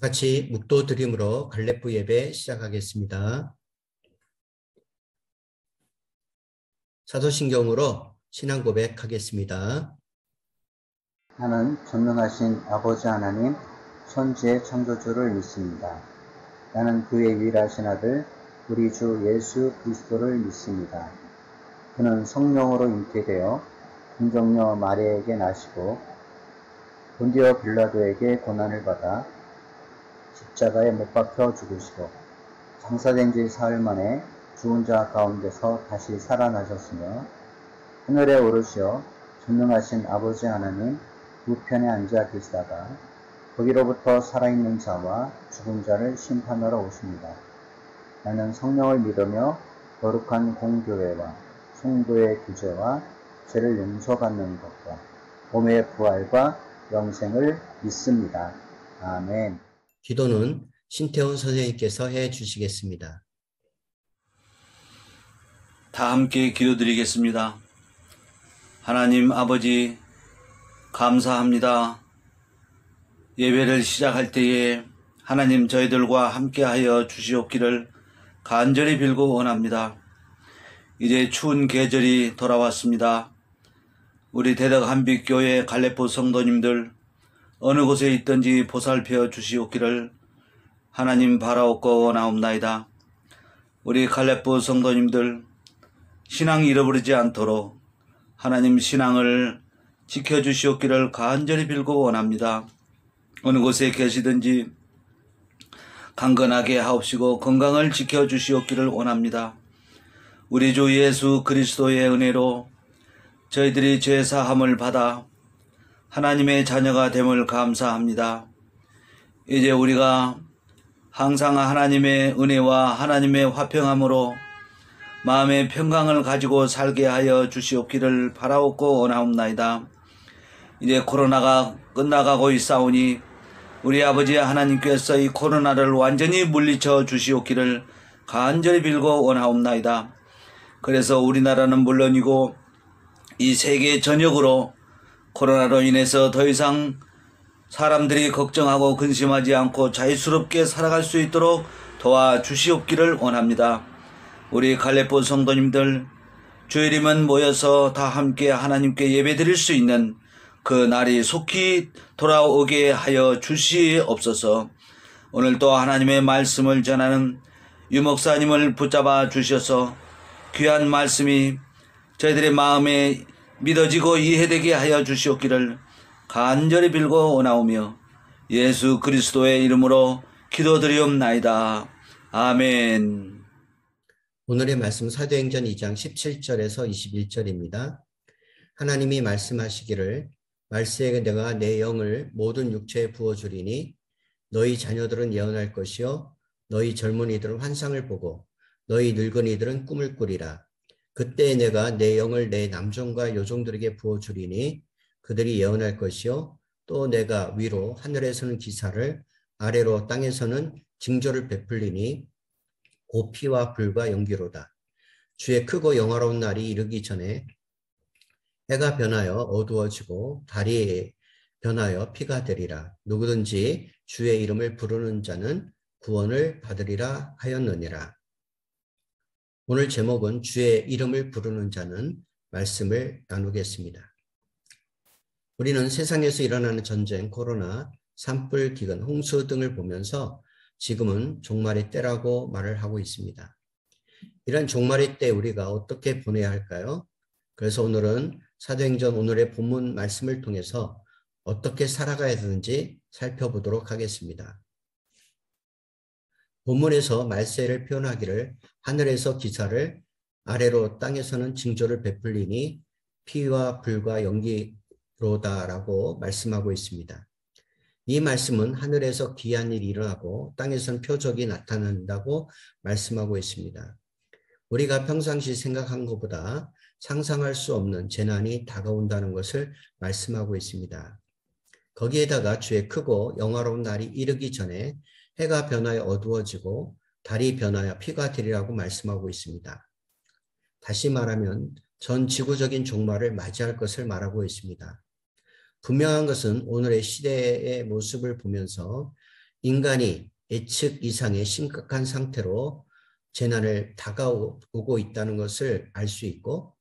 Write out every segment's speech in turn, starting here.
같이 묵도드림으로 갈렙부 예배 시작하겠습니다. 사도신경으로 신앙 고백하겠습니다. 나는 전능하신 아버지 하나님, 천지의 창조주를 믿습니다. 나는 그의 유일하신 아들, 우리 주 예수 그리스도를 믿습니다. 그는 성령으로 잉태되어 동정녀 마리아에게 나시고 본디오 빌라도에게 고난을 받아 십자가에 못 박혀 죽으시고 장사된 지 사흘 만에 죽은 자 가운데서 다시 살아나셨으며 하늘에 오르시어 전능하신 아버지 하나님 우편에 앉아 계시다가 거기로부터 살아있는 자와 죽은 자를 심판하러 오십니다. 나는 성령을 믿으며 거룩한 공교회와 성도의 구제와 죄를 용서받는 것과 몸의 부활과 영생을 믿습니다. 아멘. 기도는 신태훈 선생님께서 해 주시겠습니다. 다 함께 기도드리겠습니다. 하나님 아버지, 감사합니다. 예배를 시작할 때에 하나님 저희들과 함께하여 주시옵기를 간절히 빌고 원합니다. 이제 추운 계절이 돌아왔습니다. 우리 대덕 한빛교회 갈렙부 성도님들 어느 곳에 있든지 보살펴 주시옵기를 하나님 바라옵고 원하옵나이다. 우리 갈렙부 성도님들 신앙 잃어버리지 않도록 하나님 신앙을 지켜주시옵기를 간절히 빌고 원합니다. 어느 곳에 계시든지 강건하게 하옵시고 건강을 지켜주시옵기를 원합니다. 우리 주 예수 그리스도의 은혜로 저희들이 죄사함을 받아 하나님의 자녀가 됨을 감사합니다. 이제 우리가 항상 하나님의 은혜와 하나님의 화평함으로 마음의 평강을 가지고 살게 하여 주시옵기를 바라옵고 원하옵나이다. 이제 코로나가 끝나가고 있사오니 우리 아버지 하나님께서 이 코로나를 완전히 물리쳐 주시옵기를 간절히 빌고 원하옵나이다. 그래서 우리나라는 물론이고 이 세계 전역으로 코로나로 인해서 더 이상 사람들이 걱정하고 근심하지 않고 자유스럽게 살아갈 수 있도록 도와주시옵기를 원합니다. 우리 갈렙부 성도님들 주일이면 모여서 다 함께 하나님께 예배드릴 수 있는 그 날이 속히 돌아오게 하여 주시옵소서. 오늘도 하나님의 말씀을 전하는 유목사님을 붙잡아 주셔서 귀한 말씀이 저희들의 마음에 믿어지고 이해되게 하여 주시옵기를 간절히 빌고 원하오며 예수 그리스도의 이름으로 기도드리옵나이다. 아멘. 오늘의 말씀 사도행전 2장 17절에서 21절입니다. 하나님이 말씀하시기를 말세에 내가 내 영을 모든 육체에 부어주리니 너희 자녀들은 예언할 것이요 너희 젊은이들은 환상을 보고 너희 늙은이들은 꿈을 꾸리라. 그때 내가 내 영을 내 남종과 여종들에게 부어주리니 그들이 예언할 것이요 또 내가 위로 하늘에서는 기사를 아래로 땅에서는 징조를 베풀리니 곧 피와 불과 연기로다. 주의 크고 영화로운 날이 이르기 전에 해가 변하여 어두워지고 달이 변하여 피가 되리라. 누구든지 주의 이름을 부르는 자는 구원을 받으리라 하였느니라. 오늘 제목은 주의 이름을 부르는 자는 말씀을 나누겠습니다. 우리는 세상에서 일어나는 전쟁, 코로나, 산불, 기근, 홍수 등을 보면서 지금은 종말의 때라고 말을 하고 있습니다. 이런 종말의 때 우리가 어떻게 보내야 할까요? 그래서 오늘은 사도행전 오늘의 본문 말씀을 통해서 어떻게 살아가야 되는지 살펴보도록 하겠습니다. 본문에서 말세를 표현하기를 하늘에서 기사를 아래로 땅에서는 징조를 베풀리니 피와 불과 연기로다라고 말씀하고 있습니다. 이 말씀은 하늘에서 기이한 일이 일어나고 땅에서는 표적이 나타난다고 말씀하고 있습니다. 우리가 평상시 생각한 것보다 상상할 수 없는 재난이 다가온다는 것을 말씀하고 있습니다. 거기에다가 주의 크고 영화로운 날이 이르기 전에 해가 변하여 어두워지고 달이 변하여 피가 되리라고 말씀하고 있습니다. 다시 말하면 전 지구적인 종말을 맞이할 것을 말하고 있습니다. 분명한 것은 오늘의 시대의 모습을 보면서 인간이 예측 이상의 심각한 상태로 재난을 다가오고 있다는 것을 알 수 있고,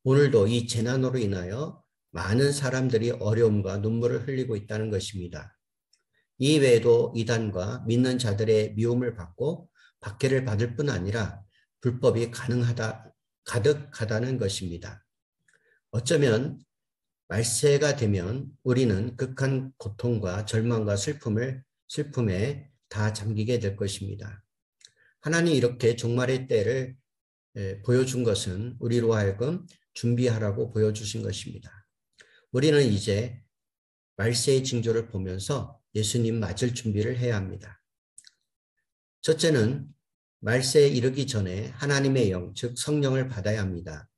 오늘도 이 재난으로 인하여 많은 사람들이 어려움과 눈물을 흘리고 있다는 것입니다. 이 외에도 이단과 믿는 자들의 미움을 받고 박해를 받을 뿐 아니라 불법이 가득하다는 것입니다. 어쩌면 말세가 되면 우리는 극한 고통과 절망과 슬픔에 다 잠기게 될 것입니다. 하나님이 이렇게 종말의 때를 보여준 것은 우리로 하여금 준비하라고 보여주신 것입니다. 우리는 이제 말세의 징조를 보면서 예수님 맞을 준비를 해야 합니다. 첫째는 말세에 이르기 전에 하나님의 영, 즉 성령을 받아야 합니다.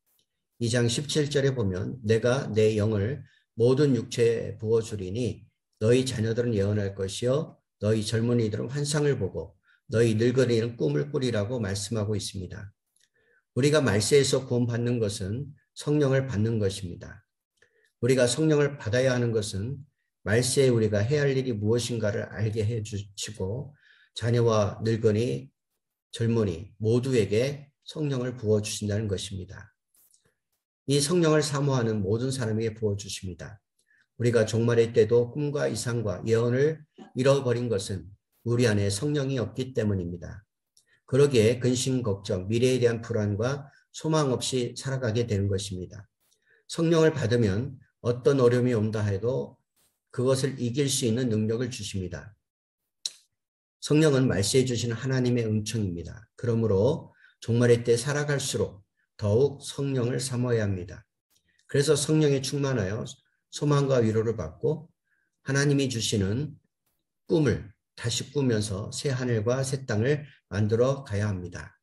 2장 17절에 보면 내가 내 영을 모든 육체에 부어주리니 너희 자녀들은 예언할 것이요 너희 젊은이들은 환상을 보고 너희 늙은이는 꿈을 꾸리라고 말씀하고 있습니다. 우리가 말세에서 구원받는 것은 성령을 받는 것입니다. 우리가 성령을 받아야 하는 것은 말세에 우리가 해야 할 일이 무엇인가를 알게 해주시고 자녀와 늙은이, 젊은이 모두에게 성령을 부어주신다는 것입니다. 이 성령을 사모하는 모든 사람에게 부어주십니다. 우리가 종말의 때도 꿈과 이상과 예언을 잃어버린 것은 우리 안에 성령이 없기 때문입니다. 그러기에 근심, 걱정, 미래에 대한 불안과 소망 없이 살아가게 되는 것입니다. 성령을 받으면 어떤 어려움이 온다 해도 그것을 이길 수 있는 능력을 주십니다. 성령은 말세해 주시는 하나님의 은총입니다. 그러므로 종말의 때 살아갈수록 더욱 성령을 사모해야 합니다. 그래서 성령에 충만하여 소망과 위로를 받고 하나님이 주시는 꿈을 다시 꾸면서 새 하늘과 새 땅을 만들어 가야 합니다.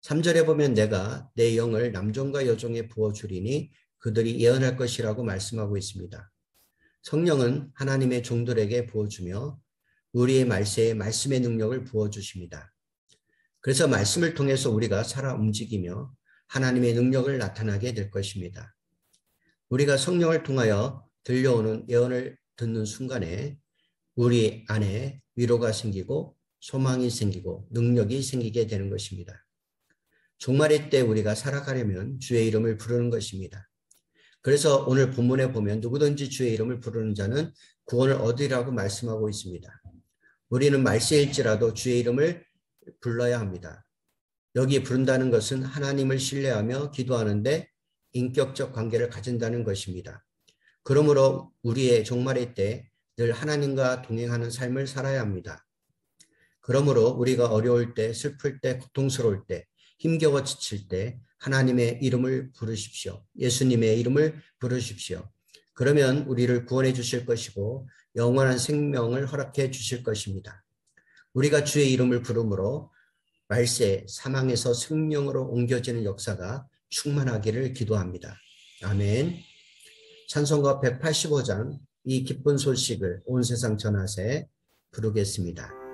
3절에 보면 내가 내 영을 남종과 여종에 부어주리니 그들이 예언할 것이라고 말씀하고 있습니다. 성령은 하나님의 종들에게 부어주며 우리의 말세에 말씀의 능력을 부어주십니다. 그래서 말씀을 통해서 우리가 살아 움직이며 하나님의 능력을 나타나게 될 것입니다. 우리가 성령을 통하여 들려오는 예언을 듣는 순간에 우리 안에 위로가 생기고 소망이 생기고 능력이 생기게 되는 것입니다. 종말의 때 우리가 살아가려면 주의 이름을 부르는 것입니다. 그래서 오늘 본문에 보면 누구든지 주의 이름을 부르는 자는 구원을 얻으리라고 말씀하고 있습니다. 우리는 말세일지라도 주의 이름을 불러야 합니다. 여기 부른다는 것은 하나님을 신뢰하며 기도하는데 인격적 관계를 가진다는 것입니다. 그러므로 우리의 종말의 때 늘 하나님과 동행하는 삶을 살아야 합니다. 그러므로 우리가 어려울 때, 슬플 때, 고통스러울 때, 힘겨워 지칠 때 하나님의 이름을 부르십시오. 예수님의 이름을 부르십시오. 그러면 우리를 구원해 주실 것이고 영원한 생명을 허락해 주실 것입니다. 우리가 주의 이름을 부름으로 말세 사망에서 생명으로 옮겨지는 역사가 충만하기를 기도합니다. 아멘. 찬송가 185장 이 기쁜 소식을 온 세상 전하세 부르겠습니다.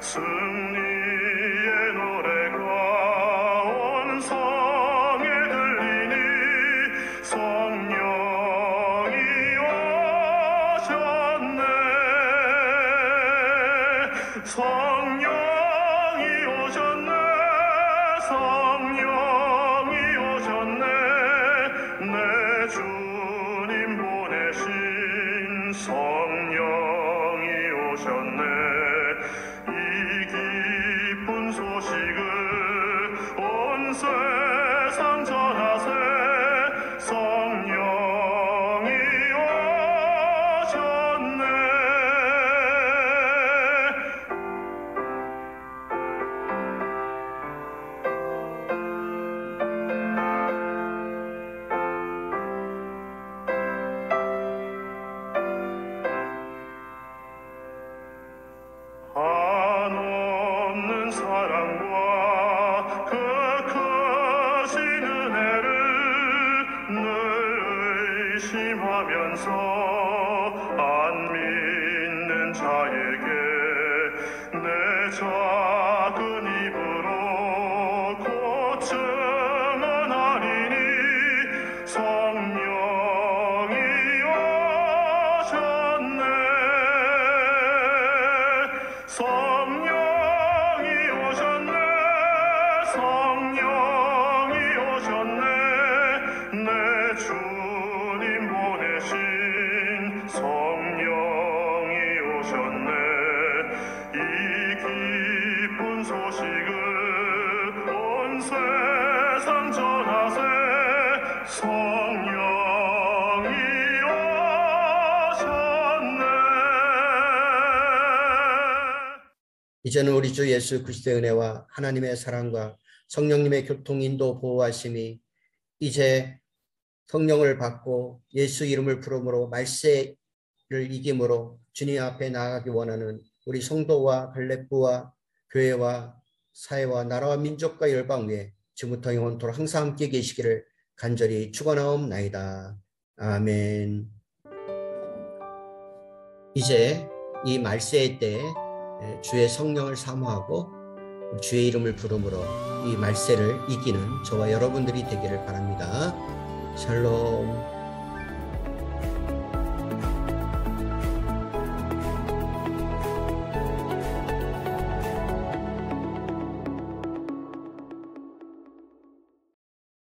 승리의 노래가 온 성령이 오셨네. 성령이 오셨네. 내 주님 보내신 성령이 오셨네. 이 기쁜 소식을 온 세상 전하세. 성령이 오셨네. 한없는 사랑과 그 크신 은혜를 늘 의심하면서 안 믿는 자에게 내 작은 입으로 곧 증언하리니 성령이 오셨네. 성령이 오셨네. 성령이 오셨네. 내 주님 보내신 성령이 오셨네. 이 기쁜 소식을 온 세상 전하세. 성령이 오셨네. 이제는 우리 주 예수 그리스도의 은혜와 하나님의 사랑과 성령님의 교통 인도 보호하심이 이제 성령을 받고 예수 이름을 부름으로 말세를 이김으로 주님 앞에 나아가기 원하는 우리 성도와 갈렙부와 교회와 사회와 나라와 민족과 열방 위에 지금부터 영원토록 항상 함께 계시기를 간절히 축원하옵나이다. 아멘. 이제 이 말세의 때에 주의 성령을 사모하고 주의 이름을 부름으로 이 말세를 이기는 저와 여러분들이 되기를 바랍니다. 샬롬.